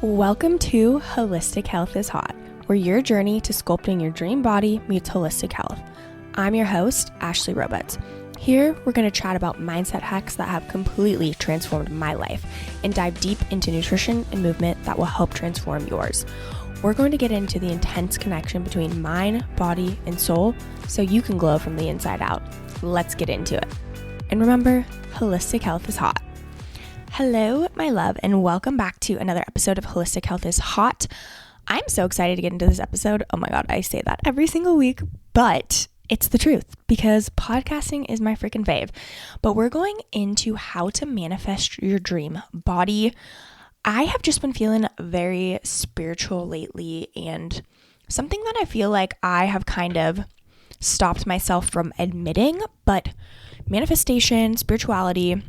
Welcome to Holistic Health is Hot, where your journey to sculpting your dream body meets holistic health. I'm your host, Ashley Roberts. Here, we're going to chat about mindset hacks that have completely transformed my life and dive deep into nutrition and movement that will help transform yours. We're going to get into the intense connection between mind, body, and soul so you can glow from the inside out. Let's get into it. And remember, holistic health is hot. Hello, my love, and welcome back to another episode of Holistic Health is Hot. I'm so excited to get into this episode. Oh my God, I say that every single week, but it's the truth because podcasting is my freaking fave. But we're going into how to manifest your dream body. I have just been feeling very spiritual lately, and something that I feel like I have kind of stopped myself from admitting, but manifestation, spirituality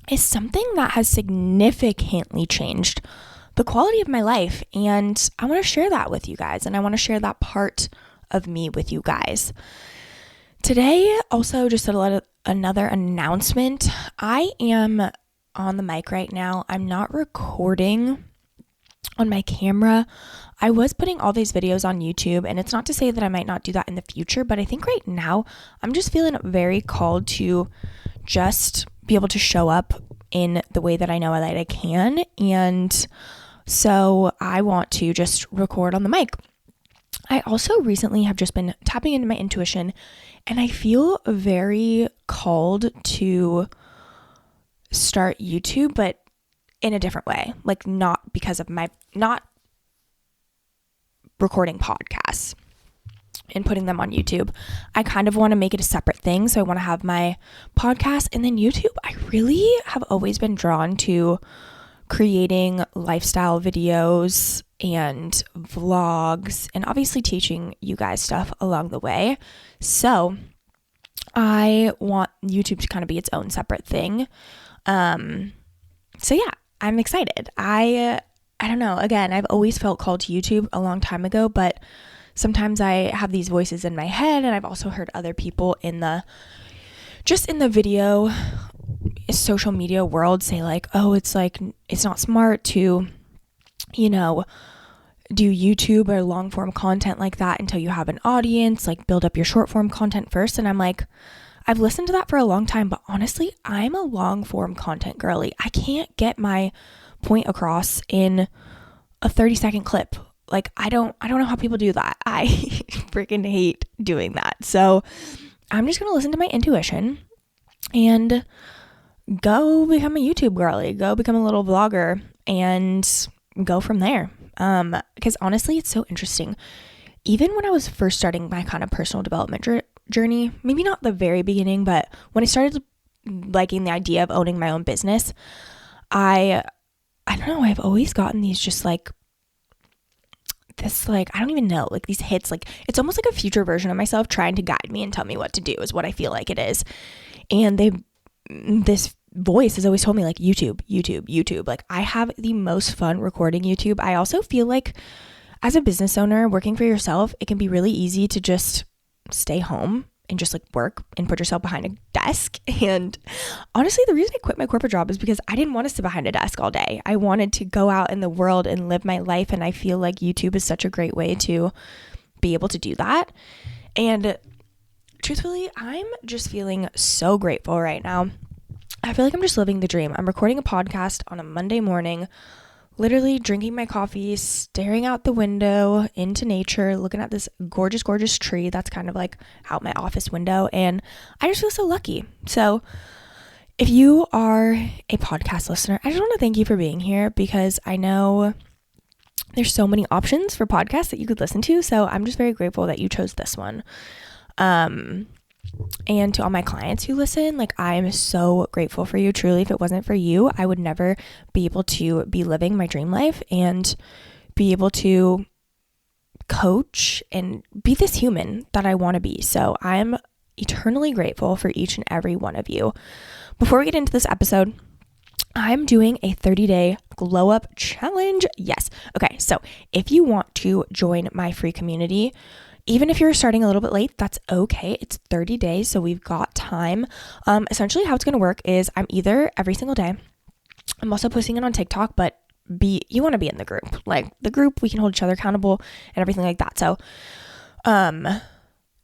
is something that has significantly changed the quality of my life, and I want to share that with you guys, and I want to share that part of me with you guys. Today, also just another announcement. I am on the mic right now. I'm not recording on my camera. I was putting all these videos on YouTube, and it's not to say that I might not do that in the future, but I think right now I'm just feeling very called to just be able to show up in the way that I know that I can. And so I want to just record on the mic. I also recently have just been tapping into my intuition, and I feel very called to start YouTube, but in a different way, like not because of not recording podcasts and putting them on YouTube. I kind of want to make it a separate thing. So I want to have my podcast and then YouTube. I really have always been drawn to creating lifestyle videos and vlogs and obviously teaching you guys stuff along the way. So I want YouTube to kind of be its own separate thing. So yeah, I'm excited. I don't know. Again, I've always felt called to YouTube a long time ago, but sometimes I have these voices in my head, and I've also heard other people in the video social media world say like, oh, it's not smart to, do YouTube or long form content like that until you have an audience, like build up your short form content first. And I'm like, I've listened to that for a long time, but honestly, I'm a long form content girly. I can't get my point across in a 30-second clip. Like, I don't know how people do that. I freaking hate doing that. So I'm just going to listen to my intuition and go become a YouTube girly, go become a little vlogger and go from there. Because honestly, it's so interesting. Even when I was first starting my kind of personal development journey, maybe not the very beginning, but when I started liking the idea of owning my own business, I don't know, I've always gotten these just like, I don't even know, like these hits, like it's almost like a future version of myself trying to guide me and tell me what to do is what I feel like it is. And this voice has always told me like YouTube. Like I have the most fun recording YouTube. I also feel like as a business owner working for yourself, it can be really easy to just stay home and just like work and put yourself behind a desk. And honestly, the reason I quit my corporate job is because I didn't want to sit behind a desk all day. I wanted to go out in the world and live my life. And I feel like YouTube is such a great way to be able to do that. And truthfully, I'm just feeling so grateful right now. I feel like I'm just living the dream. I'm recording a podcast on a Monday morning, literally drinking my coffee, staring out the window into nature, looking at this gorgeous, gorgeous tree that's kind of like out my office window. And I just feel so lucky. So if you are a podcast listener, I just want to thank you for being here because I know there's so many options for podcasts that you could listen to. So I'm just very grateful that you chose this one. And to all my clients who listen, like I'm so grateful for you. Truly, if it wasn't for you, I would never be able to be living my dream life and be able to coach and be this human that I want to be. So I'm eternally grateful for each and every one of you. Before we get into this episode, I'm doing a 30-day glow up challenge. Yes. Okay. So if you want to join my free community, even if you're starting a little bit late, that's okay. It's 30 days, so we've got time. Essentially how it's going to work is I'm either every single day, I'm also posting it on TikTok, but you want to be in the group. Like the group, we can hold each other accountable and everything like that. So,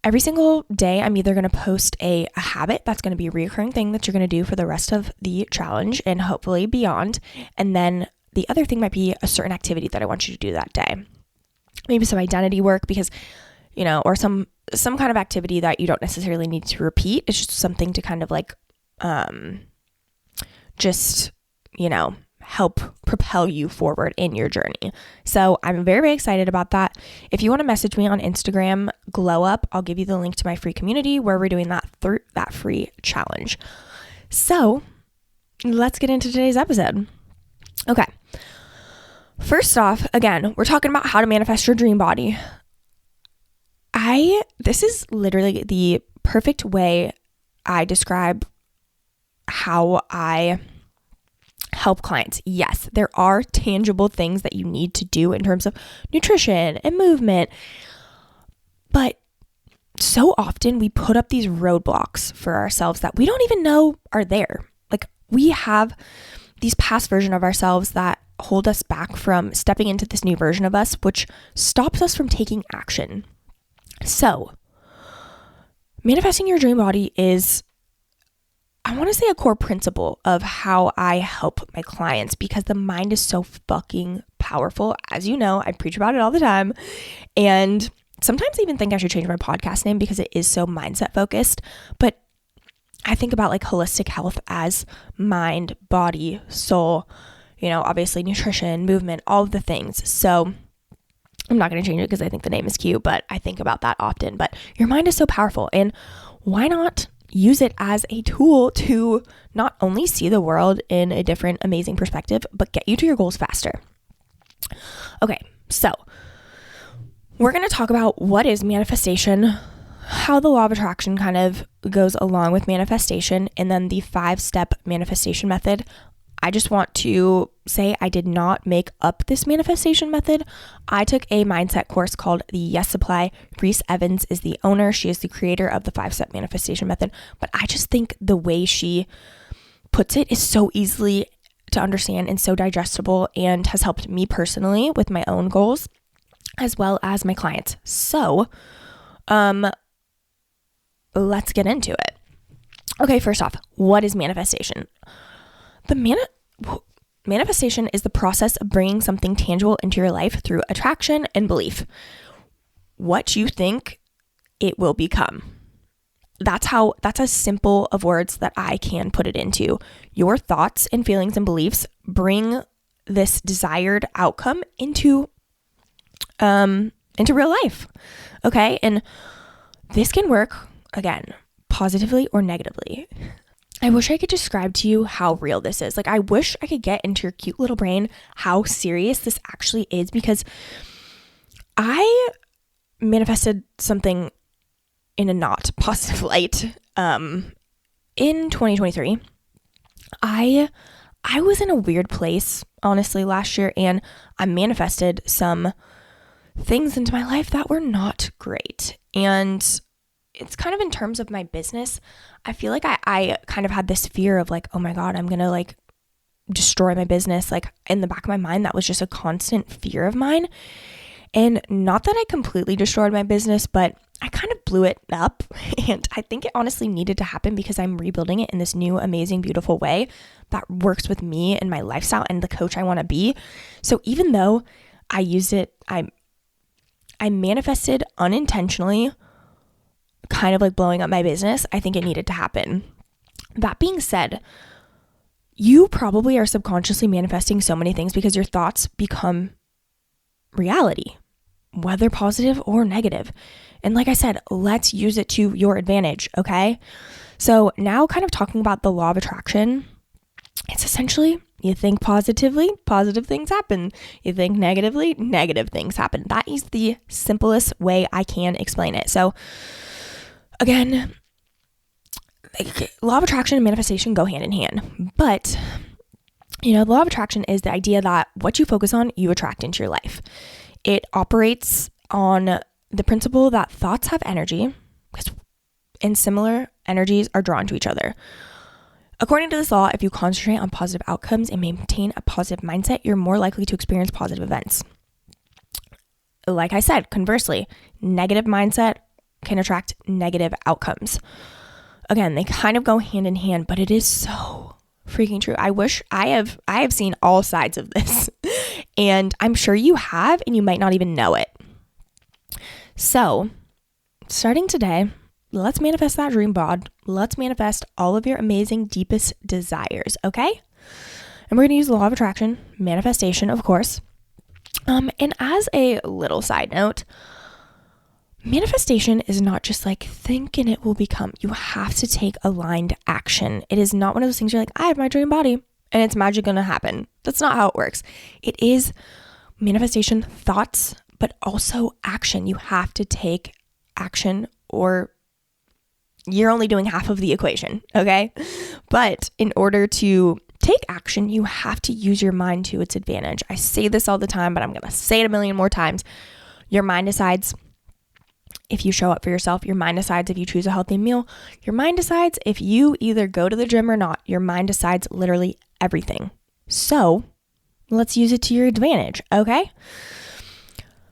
every single day, I'm either going to post a habit that's going to be a recurring thing that you're going to do for the rest of the challenge and hopefully beyond. And then the other thing might be a certain activity that I want you to do that day. Maybe some identity work because, or some kind of activity that you don't necessarily need to repeat. It's just something to kind of like, help propel you forward in your journey. So I'm very, very excited about that. If you want to message me on Instagram, glow up, I'll give you the link to my free community where we're doing that free challenge. So let's get into today's episode. Okay. First off, again, we're talking about how to manifest your dream body. This is literally the perfect way I describe how I help clients. Yes, there are tangible things that you need to do in terms of nutrition and movement, but so often we put up these roadblocks for ourselves that we don't even know are there. Like we have these past versions of ourselves that hold us back from stepping into this new version of us, which stops us from taking action. So manifesting your dream body is, I want to say, a core principle of how I help my clients because the mind is so fucking powerful. As you know, I preach about it all the time. And sometimes I even think I should change my podcast name because it is so mindset focused. But I think about like holistic health as mind, body, soul, obviously nutrition, movement, all of the things. So I'm not going to change it because I think the name is cute, but I think about that often. But your mind is so powerful, and why not use it as a tool to not only see the world in a different, amazing perspective, but get you to your goals faster. Okay, so we're going to talk about what is manifestation, how the law of attraction kind of goes along with manifestation, and then the 5-step manifestation method. I just want to say I did not make up this manifestation method. I took a mindset course called the Yes Supply. Reese Evans is the owner. She is the creator of the 5-step manifestation method. But I just think the way she puts it is so easily to understand and so digestible and has helped me personally with my own goals as well as my clients. So, let's get into it. Okay, first off, what is manifestation? Manifestation is the process of bringing something tangible into your life through attraction and belief. What you think, it will become. That's as simple of words that I can put it into. Your thoughts and feelings and beliefs bring this desired outcome into real life. Okay, and this can work, again, positively or negatively. I wish I could describe to you how real this is. Like, I wish I could get into your cute little brain how serious this actually is, because I manifested something in a not positive light. In 2023, I was in a weird place, honestly, last year, and I manifested some things into my life that were not great. And it's kind of in terms of my business. I feel like I kind of had this fear of like, oh my God, I'm going to like destroy my business. Like in the back of my mind, that was just a constant fear of mine. And not that I completely destroyed my business, but I kind of blew it up. And I think it honestly needed to happen because I'm rebuilding it in this new, amazing, beautiful way that works with me and my lifestyle and the coach I want to be. So even though I used it, I manifested unintentionally, kind of like blowing up my business, I think it needed to happen. That being said, you probably are subconsciously manifesting so many things because your thoughts become reality, whether positive or negative. And like I said, let's use it to your advantage, okay? So now kind of talking about the law of attraction, it's essentially you think positively, positive things happen. You think negatively, negative things happen. That is the simplest way I can explain it. So again, law of attraction and manifestation go hand in hand. But, the law of attraction is the idea that what you focus on, you attract into your life. It operates on the principle that thoughts have energy, and similar energies are drawn to each other. According to this law, if you concentrate on positive outcomes and maintain a positive mindset, you're more likely to experience positive events. Like I said, conversely, negative mindset can attract negative outcomes. Again, they kind of go hand in hand, but it is so freaking true. I wish I have seen all sides of this, and I'm sure you have, and you might not even know it. So, starting today, let's manifest that dream bod. Let's manifest all of your amazing, deepest desires, okay? And we're going to use the law of attraction, manifestation, of course. And as a little side note, manifestation is not just like think and it will become. You have to take aligned action. It is not one of those things you're like, I have my dream body and it's magic going to happen. That's not how it works. It is manifestation, thoughts, but also action. You have to take action or you're only doing half of the equation, okay? But in order to take action, you have to use your mind to its advantage. I say this all the time, but I'm going to say it a million more times. Your mind decides if you show up for yourself. Your mind decides if you choose a healthy meal. Your mind decides if you either go to the gym or not. Your mind decides literally everything. So let's use it to your advantage, okay?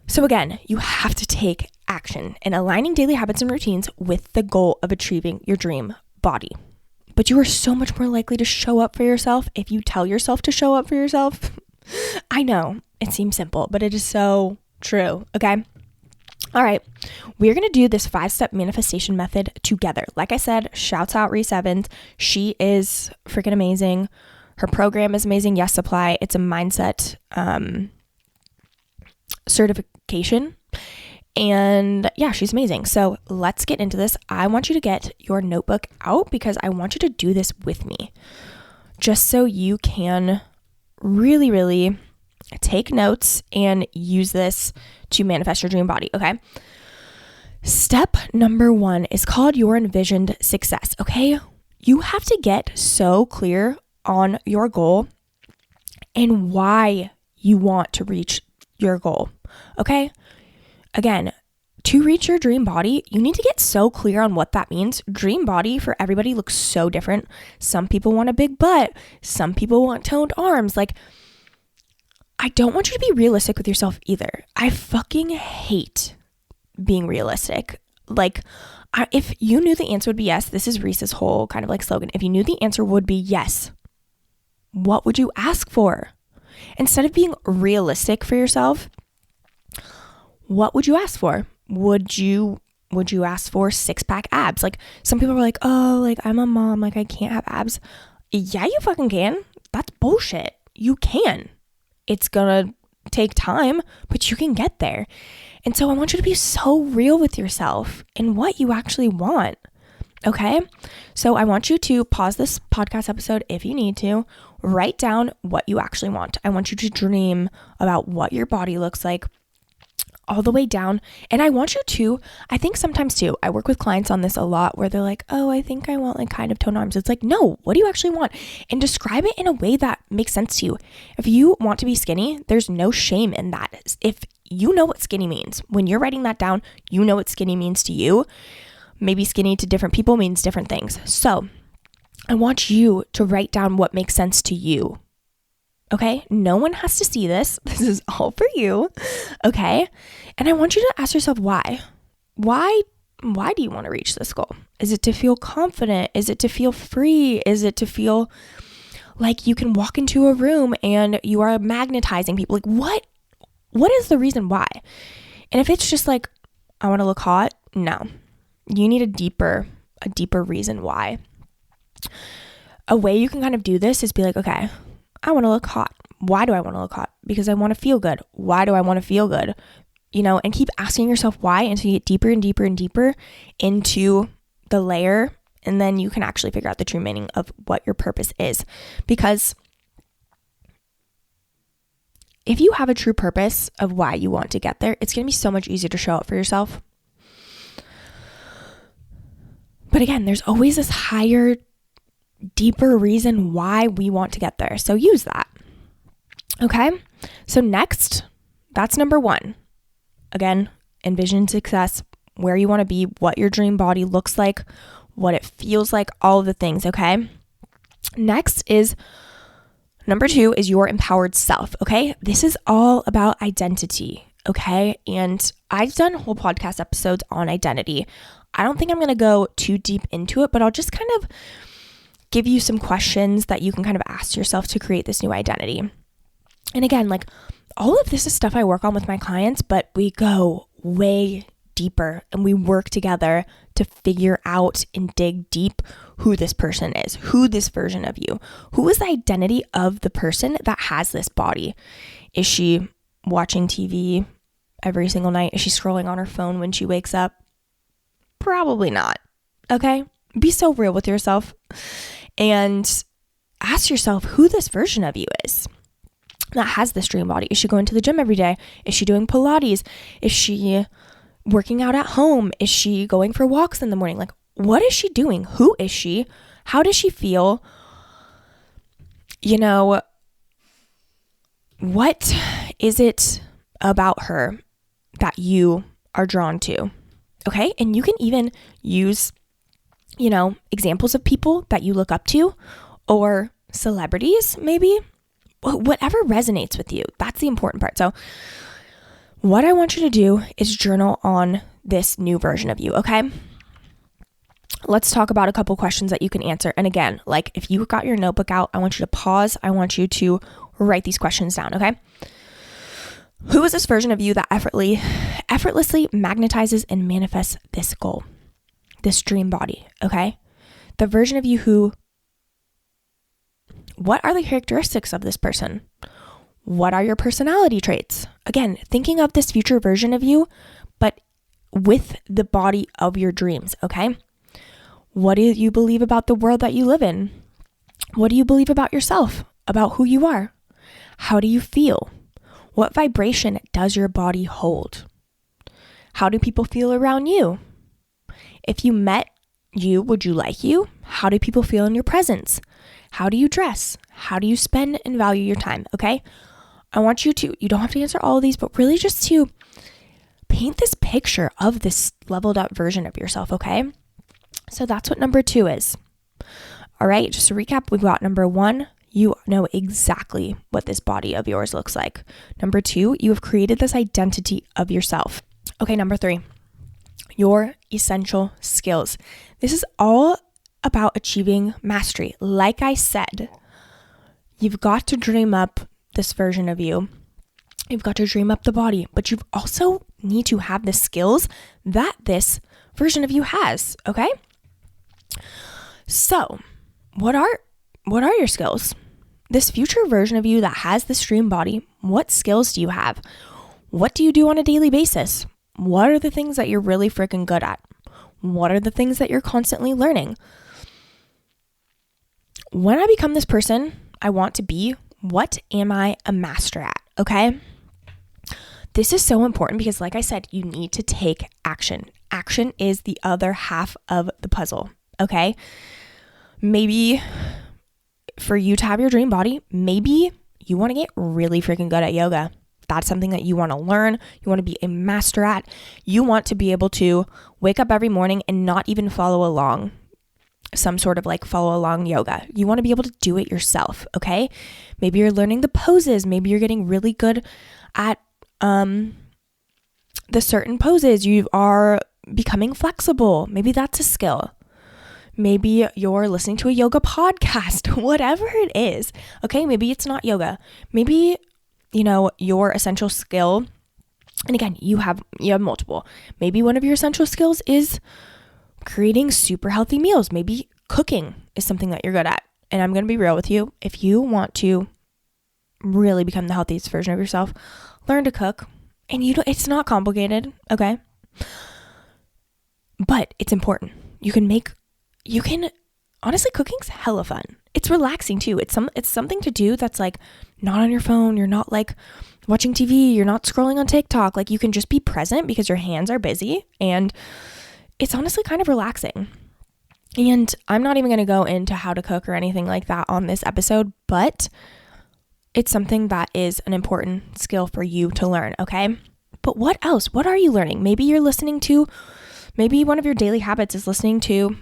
So again, you have to take action in aligning daily habits and routines with the goal of achieving your dream body. But you are so much more likely to show up for yourself if you tell yourself to show up for yourself. I know it seems simple, but it is so true. Okay. All right. We're going to do this 5-step manifestation method together. Like I said, shouts out Reese Evans. She is freaking amazing. Her program is amazing. Yes Supply. It's a mindset certification. And yeah, she's amazing. So let's get into this. I want you to get your notebook out because I want you to do this with me just so you can really, really take notes and use this to manifest your dream body. Okay. Step number 1 is called your envisioned success. Okay. You have to get so clear on your goal and why you want to reach your goal. Okay. Again, to reach your dream body, you need to get so clear on what that means. Dream body for everybody looks so different. Some people want a big butt. Some people want toned arms. Like, I don't want you to be realistic with yourself either. I fucking hate being realistic. Like, if you knew the answer would be yes, this is Reese's whole kind of like slogan. If you knew the answer would be yes, what would you ask for? Instead of being realistic for yourself, what would you ask for? Would you ask for 6-pack abs? Like, some people are like, oh, like I'm a mom, like I can't have abs. Yeah, you fucking can. That's bullshit. You can. It's gonna take time, but you can get there. And so I want you to be so real with yourself and what you actually want. Okay? So I want you to pause this podcast episode if you need to. Write down what you actually want. I want you to dream about what your body looks like all the way down. And I want you to, I think sometimes too, I work with clients on this a lot where they're like, oh, I think I want like kind of toned arms. It's like, no, what do you actually want? And describe it in a way that makes sense to you. If you want to be skinny, there's no shame in that. If you know what skinny means, when you're writing that down, you know what skinny means to you. Maybe skinny to different people means different things. So I want you to write down what makes sense to you. Okay, no one has to see this. This is all for you. Okay, and I want you to ask yourself why. Why do you want to reach this goal? Is it to feel confident? Is it to feel free? Is it to feel like you can walk into a room and you are magnetizing people? Like what is the reason why? And if it's just like, I want to look hot, no. You need a deeper reason why. A way you can kind of do this is be like, okay, I want to look hot. Why do I want to look hot? Because I want to feel good. Why do I want to feel good? You know, and keep asking yourself why until you get deeper and deeper and deeper into the layer. And then you can actually figure out the true meaning of what your purpose is. Because if you have a true purpose of why you want to get there, it's going to be so much easier to show up for yourself. But again, there's always this higher, deeper reason why we want to get there. So use that. Okay. So next, that's number 1. Again, envision success, where you want to be, what your dream body looks like, what it feels like, all of the things. Okay. Next is number 2 is your empowered self. Okay. This is all about identity. Okay. And I've done whole podcast episodes on identity. I don't think I'm going to go too deep into it, but I'll just kind of give you some questions that you can kind of ask yourself to create this new identity. And again, like all of this is stuff I work on with my clients, but we go way deeper and we work together to figure out and dig deep who this person is, who this version of you, who is the identity of the person that has this body. Is she watching TV every single night? Is she scrolling on her phone when she wakes up? Probably not. Okay. Be so real with yourself and ask yourself who this version of you is that has this dream body. Is she going to the gym every day? Is she doing Pilates? Is she working out at home? Is she going for walks in the morning? Like, what is she doing? Who is she? How does she feel? You know, what is it about her that you are drawn to? Okay. And you can even use, examples of people that you look up to or celebrities, maybe. Whatever resonates with you. That's the important part. So what I want you to do is journal on this new version of you, okay? Let's talk about a couple questions that you can answer. And again, like if you got your notebook out, I want you to pause. I want you to write these questions down, okay? Who is this version of you that effortlessly magnetizes and manifests this goal, this dream body, okay? The version of you what are the characteristics of this person? What are your personality traits? Again, thinking of this future version of you, but with the body of your dreams, okay? What do you believe about the world that you live in? What do you believe about yourself, about who you are? How do you feel? What vibration does your body hold? How do people feel around you? If you met you, would you like you? How do people feel in your presence? How do you dress? How do you spend and value your time? Okay. I want you don't have to answer all of these, but really just to paint this picture of this leveled up version of yourself. Okay. So that's what number 2 is. All right. Just to recap, we've got number 1, you know exactly what this body of yours looks like. Number 2, you have created this identity of yourself. Okay. Number 3, your essential skills. This is all about achieving mastery. Like I said, you've got to dream up this version of you. You've got to dream up the body, but you also need to have the skills that this version of you has, okay? So, what are your skills? This future version of you that has this dream body, what skills do you have? What do you do on a daily basis? What are the things that you're really freaking good at? What are the things that you're constantly learning? When I become this person I want to be, what am I a master at? Okay. This is so important because like I said, you need to take action. Action is the other half of the puzzle. Okay. Maybe for you to have your dream body, maybe you want to get really freaking good at yoga. That's something that you want to learn. You want to be a master at. You want to be able to wake up every morning and not even follow along some sort of like follow along yoga. You want to be able to do it yourself, okay? Maybe you're learning the poses. Maybe you're getting really good at the certain poses. You are becoming flexible. Maybe that's a skill. Maybe you're listening to a yoga podcast, whatever it is. Okay, maybe it's not yoga. Maybe, your essential skill, and again, you have multiple. Maybe one of your essential skills is creating super healthy meals. Maybe cooking is something that you're good at. And I'm going to be real with you. If you want to really become the healthiest version of yourself, learn to cook. And it's not complicated, okay? But it's important. Honestly, cooking's hella fun. It's relaxing too. It's something to do that's like not on your phone. You're not like watching TV. You're not scrolling on TikTok. Like you can just be present because your hands are busy, and it's honestly kind of relaxing. And I'm not even going to go into how to cook or anything like that on this episode, but it's something that is an important skill for you to learn, okay? But what else? What are you learning? Maybe one of your daily habits is listening to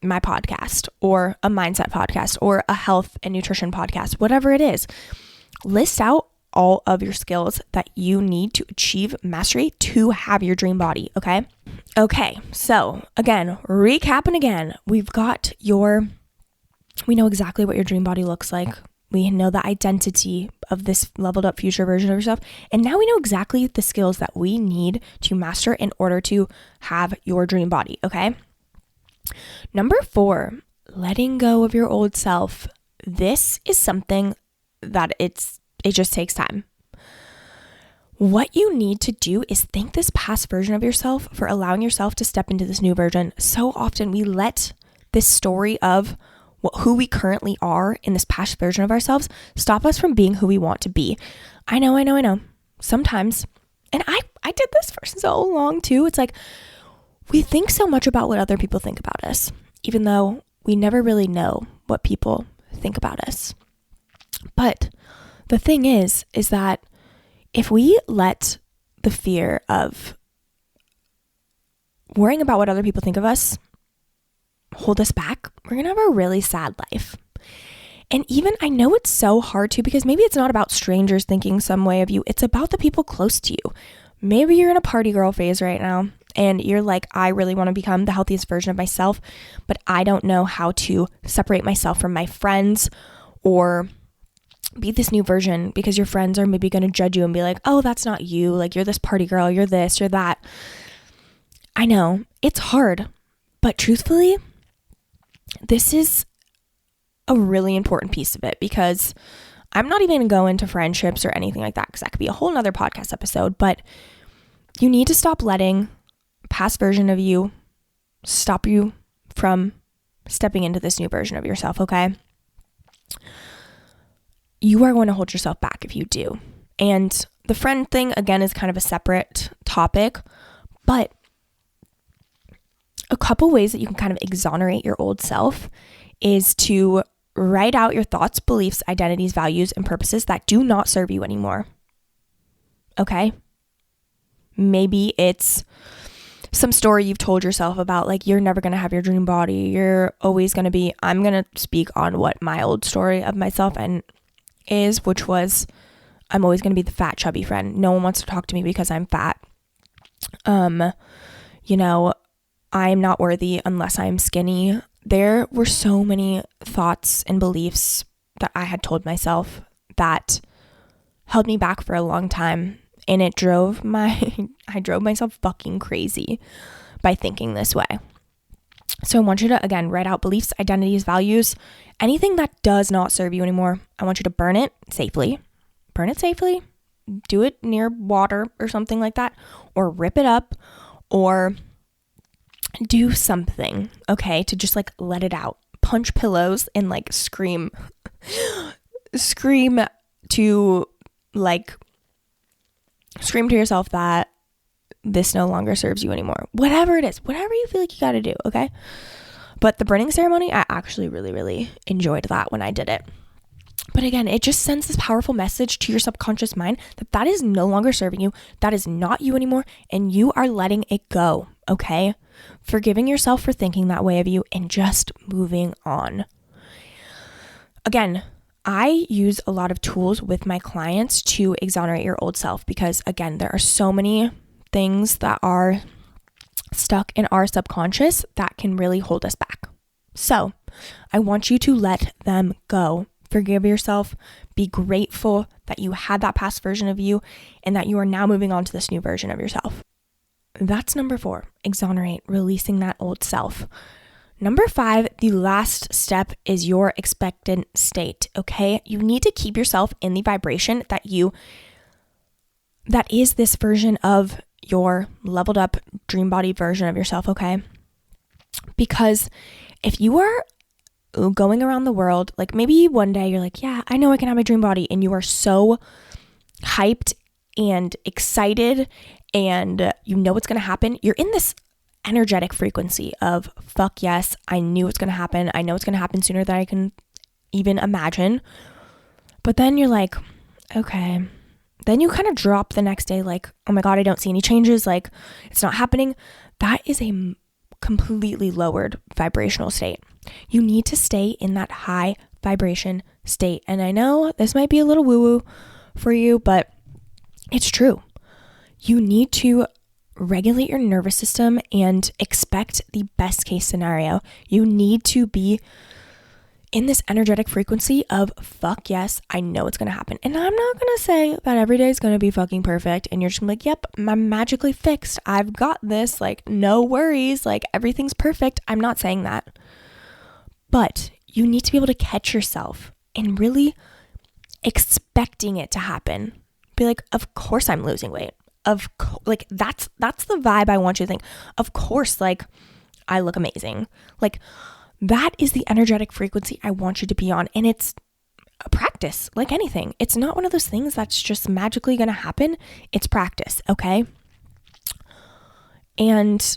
my podcast or a mindset podcast or a health and nutrition podcast, whatever it is. List out all of your skills that you need to achieve mastery to have your dream body, okay? Okay, so again, recapping again, we know exactly what your dream body looks like. We know the identity of this leveled up future version of yourself. And now we know exactly the skills that we need to master in order to have your dream body, okay? Number 4, letting go of your old self. This is something that it just takes time. What you need to do is thank this past version of yourself for allowing yourself to step into this new version. So often we let this story of who we currently are in this past version of ourselves stop us from being who we want to be. I know. Sometimes, and I did this for so long too. It's like we think so much about what other people think about us, even though we never really know what people think about us. But the thing is that if we let the fear of worrying about what other people think of us hold us back, we're going to have a really sad life. And even, I know it's so hard to, because maybe it's not about strangers thinking some way of you. It's about the people close to you. Maybe you're in a party girl phase right now and you're like, I really want to become the healthiest version of myself, but I don't know how to separate myself from my friends or be this new version, because your friends are maybe going to judge you and be like, oh, that's not you. Like, you're this party girl, you're this, you're that. I know it's hard, but truthfully, this is a really important piece of it, because I'm not even going to go into friendships or anything like that, because that could be a whole nother podcast episode, but you need to stop letting past version of you stop you from stepping into this new version of yourself, okay? You are going to hold yourself back if you do. And the friend thing, again, is kind of a separate topic, but a couple ways that you can kind of exonerate your old self is to write out your thoughts, beliefs, identities, values, and purposes that do not serve you anymore. Okay? Maybe it's some story you've told yourself about, like, you're never going to have your dream body. You're always going to be, I'm going to speak on what my old story of myself is, which was, I'm always going to be the fat, chubby friend. No one wants to talk to me because I'm fat. I'm not worthy unless I'm skinny. There were so many thoughts and beliefs that I had told myself that held me back for a long time. And I drove myself fucking crazy by thinking this way. So I want you to, again, write out beliefs, identities, values, anything that does not serve you anymore. I want you to burn it safely. Burn it safely. Do it near water or something like that, or rip it up, or do something, okay, to just like let it out. Punch pillows and like scream to yourself that this no longer serves you anymore. Whatever it is, whatever you feel like you got to do, okay? But the burning ceremony, I actually really, really enjoyed that when I did it. But again, it just sends this powerful message to your subconscious mind that is no longer serving you, that is not you anymore, and you are letting it go, okay? Forgiving yourself for thinking that way of you and just moving on. Again, I use a lot of tools with my clients to exonerate your old self, because again, there are so many things that are stuck in our subconscious that can really hold us back. So I want you to let them go. Forgive yourself. Be grateful that you had that past version of you and that you are now moving on to this new version of yourself. That's number 4, exonerate, releasing that old self. Number 5, the last step is your expectant state, okay? You need to keep yourself in the vibration that is this version of your leveled up dream body version of yourself, okay? Because if you are going around the world, like maybe one day you're like, yeah, I know I can have my dream body, and you are so hyped and excited and you know what's going to happen. You're in this energetic frequency of fuck yes, I knew it's going to happen. I know it's going to happen sooner than I can even imagine. But then you're like, okay. Then you kind of drop the next day like, oh my God, I don't see any changes. Like, it's not happening. That is a completely lowered vibrational state. You need to stay in that high vibration state. And I know this might be a little woo-woo for you, but it's true. You need to regulate your nervous system and expect the best case scenario. You need to be in this energetic frequency of fuck yes, I know it's going to happen. And I'm not going to say that every day is going to be fucking perfect and you're just like, yep, I'm magically fixed. I've got this, like no worries, like everything's perfect. I'm not saying that. But you need to be able to catch yourself and really expecting it to happen. Be like, of course I'm losing weight. Like that's the vibe I want you to think. Of course, like I look amazing. Like that is the energetic frequency I want you to be on. And it's a practice like anything. It's not one of those things that's just magically going to happen. It's practice. Okay. And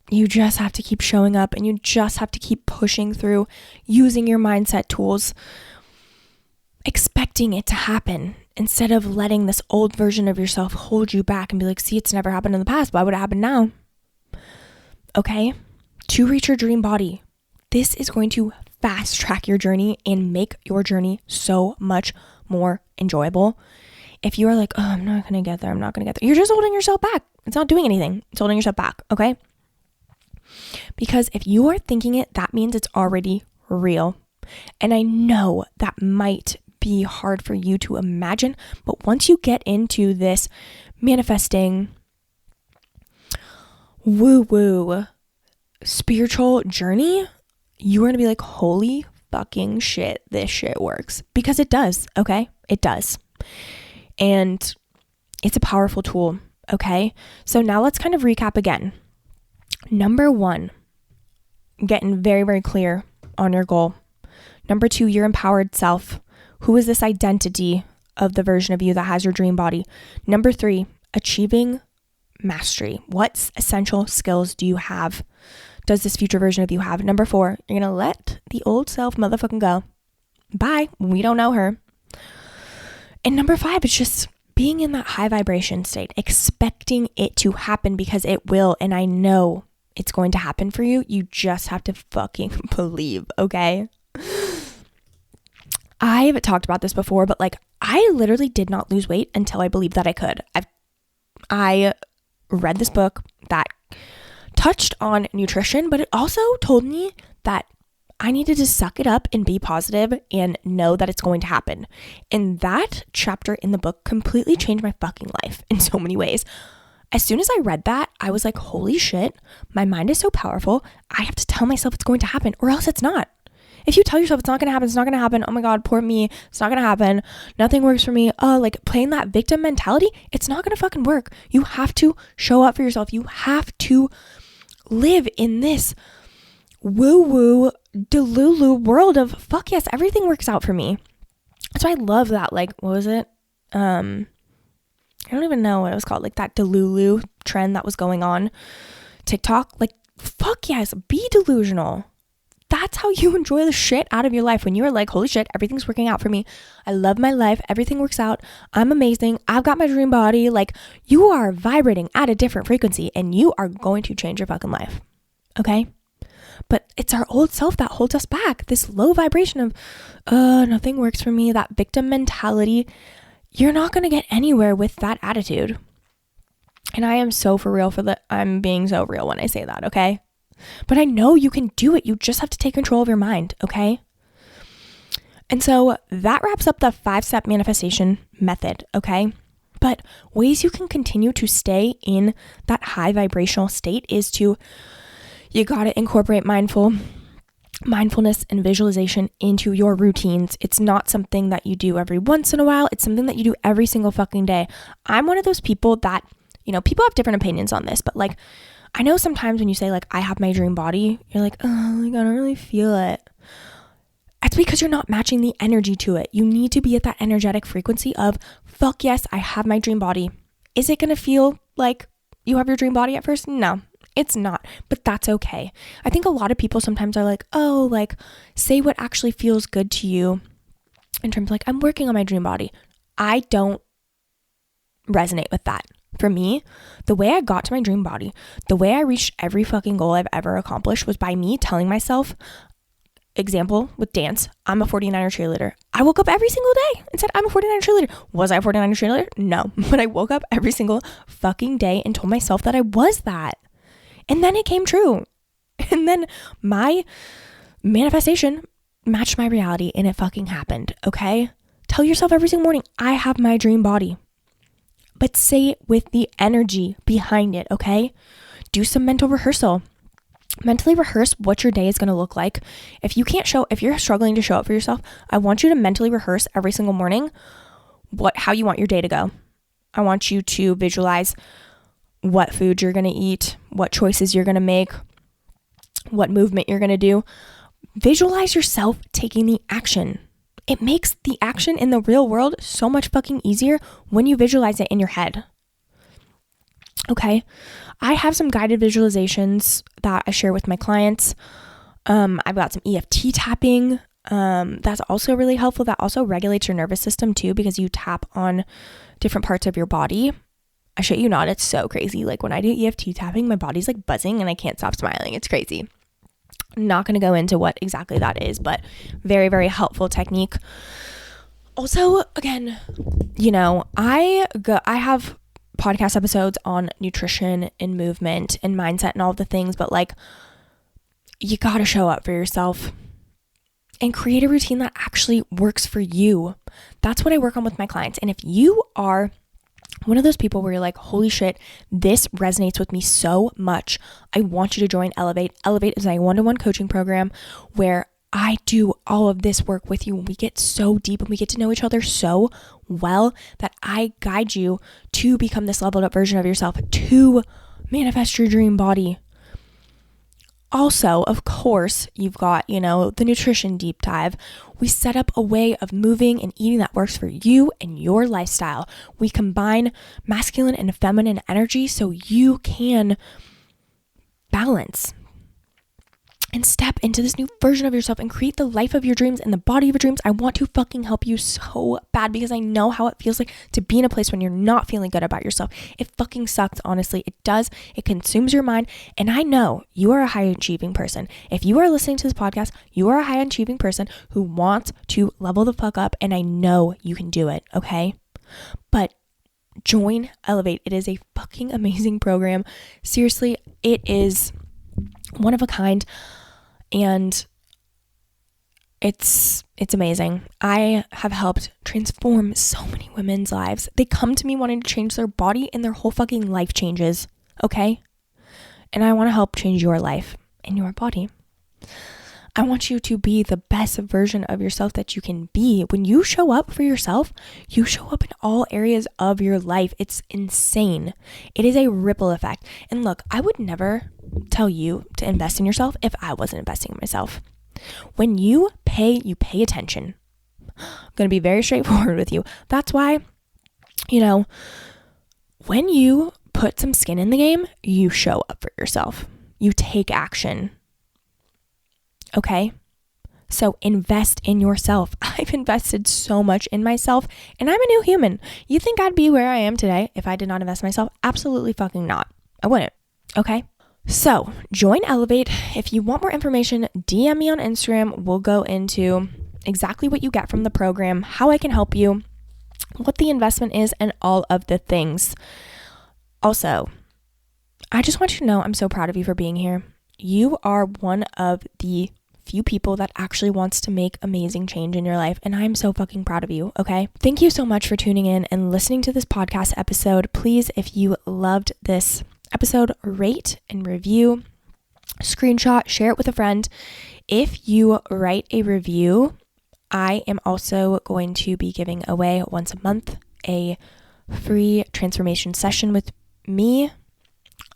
you just have to keep showing up and you just have to keep pushing through, using your mindset tools, expecting it to happen instead of letting this old version of yourself hold you back and be like, see, it's never happened in the past. Why would it happen now? Okay. To reach your dream body, this is going to fast track your journey and make your journey so much more enjoyable. If you are like, oh, I'm not going to get there. You're just holding yourself back. It's not doing anything. It's holding yourself back. Okay. Because if you are thinking it, that means it's already real. And I know that might be hard for you to imagine, but once you get into this manifesting woo-woo spiritual journey, you are going to be like, holy fucking shit, this shit works. Because it does, okay? It does. And it's a powerful tool, okay? So now let's kind of recap again. Number 1, getting very, very clear on your goal. Number 2, your empowered self. Who is this identity of the version of you that has your dream body? Number 3, achieving mastery. What essential skills do you have? Does this future version of you have? Number 4, you're going to let the old self motherfucking go. Bye. We don't know her. And number 5, it's just being in that high vibration state, expecting it to happen because it will. And I know it's going to happen for you. You just have to fucking believe, okay? I've talked about this before, but like I literally did not lose weight until I believed that I could. I read this book that touched on nutrition, but it also told me that I needed to suck it up and be positive and know that it's going to happen. And that chapter in the book completely changed my fucking life in so many ways. As soon as I read that, I was like, holy shit, my mind is so powerful. I have to tell myself it's going to happen or else it's not. If you tell yourself it's not going to happen, it's not going to happen. Oh my God, poor me. It's not going to happen. Nothing works for me. Like playing that victim mentality, it's not going to fucking work. You have to show up for yourself. You have to live in this woo-woo, delulu world of fuck yes, everything works out for me. So I love that. Like, what was it? I don't even know what it was called. Like that delulu trend that was going on TikTok. Like, fuck yes, be delusional. That's how you enjoy the shit out of your life. When you're like, holy shit, everything's working out for me. I love my life. Everything works out. I'm amazing. I've got my dream body. Like you are vibrating at a different frequency and you are going to change your fucking life. Okay. But it's our old self that holds us back. This low vibration of, nothing works for me. That victim mentality. You're not going to get anywhere with that attitude. And I am so for real I'm being so real when I say that. Okay. But I know you can do it. You just have to take control of your mind, okay? And so that wraps up the 5-step manifestation method, okay? But ways you can continue to stay in that high vibrational state is you got to incorporate mindfulness and visualization into your routines. It's not something that you do every once in a while. It's something that you do every single fucking day. I'm one of those people that, people have different opinions on this, but like, I know sometimes when you say like, I have my dream body, you're like, oh, like, I don't really feel it. That's because you're not matching the energy to it. You need to be at that energetic frequency of, fuck yes, I have my dream body. Is it going to feel like you have your dream body at first? No, it's not, but that's okay. I think a lot of people sometimes are like, oh, like say what actually feels good to you in terms of like, I'm working on my dream body. I don't resonate with that. For me, the way I got to my dream body, the way I reached every fucking goal I've ever accomplished was by me telling myself, example with dance, I'm a 49er cheerleader. I woke up every single day and said, I'm a 49er cheerleader. Was I a 49er cheerleader? No. But I woke up every single fucking day and told myself that I was that. And then it came true. And then my manifestation matched my reality and it fucking happened, okay? Tell yourself every single morning, I have my dream body. But say it with the energy behind it, okay? Do some mental rehearsal. Mentally rehearse what your day is going to look like. If you're struggling to show up for yourself, I want you to mentally rehearse every single morning how you want your day to go. I want you to visualize what food you're going to eat, what choices you're going to make, what movement you're going to do. Visualize yourself taking the action. It makes the action in the real world so much fucking easier when you visualize it in your head. Okay, I have some guided visualizations that I share with my clients. I've got some EFT tapping. That's also really helpful. That also regulates your nervous system too, because you tap on different parts of your body. I shit you not, it's so crazy. Like when I do EFT tapping, my body's like buzzing and I can't stop smiling. It's crazy. I'm not going to go into what exactly that is, but very, very helpful technique. Also, again, I have podcast episodes on nutrition and movement and mindset and all the things, but like you got to show up for yourself and create a routine that actually works for you. That's what I work on with my clients. And if you are one of those people where you're like, holy shit, this resonates with me so much, I want you to join Elevate. Elevate is my one-to-one coaching program where I do all of this work with you and we get so deep and we get to know each other so well that I guide you to become this leveled up version of yourself, to manifest your dream body. Also, of course, you've got, the nutrition deep dive. We set up a way of moving and eating that works for you and your lifestyle. We combine masculine and feminine energy so you can balance and step into this new version of yourself and create the life of your dreams and the body of your dreams. I want to fucking help you so bad because I know how it feels like to be in a place when you're not feeling good about yourself. It fucking sucks, honestly. It does. It consumes your mind. And I know you are a high achieving person. If you are listening to this podcast, you are a high achieving person who wants to level the fuck up. And I know you can do it, okay? But join Elevate. It is a fucking amazing program. Seriously, it is one of a kind. And it's amazing. I have helped transform so many women's lives. They come to me wanting to change their body and their whole fucking life changes, okay? And I want to help change your life and your body. I want you to be the best version of yourself that you can be. When you show up for yourself, you show up in all areas of your life. It's insane. It is a ripple effect. And look, I would never tell you to invest in yourself if I wasn't investing in myself. When you pay attention. I'm going to be very straightforward with you. That's why, when you put some skin in the game, you show up for yourself. You take action. Okay? So invest in yourself. I've invested so much in myself and I'm a new human. You think I'd be where I am today if I did not invest in myself? Absolutely fucking not. I wouldn't. Okay? So join Elevate. If you want more information, DM me on Instagram. We'll go into exactly what you get from the program, how I can help you, what the investment is, and all of the things. Also, I just want you to know I'm so proud of you for being here. You are one of the few people that actually wants to make amazing change in your life, and I'm so fucking proud of you, okay? Thank you so much for tuning in and listening to this podcast episode. Please, if you loved this episode, rate and review, screenshot, share it with a friend. If you write a review, I am also going to be giving away once a month a free transformation session with me,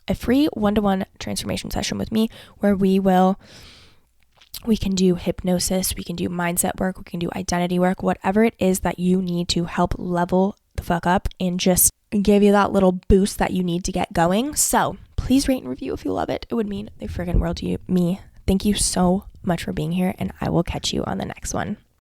a free one-to-one transformation session with me where we can do hypnosis, we can do mindset work, we can do identity work, whatever it is that you need to help level the fuck up and just give you that little boost that you need to get going. So please rate and review if you love it. It would mean the friggin' world to me. Thank you so much for being here, and I will catch you on the next one.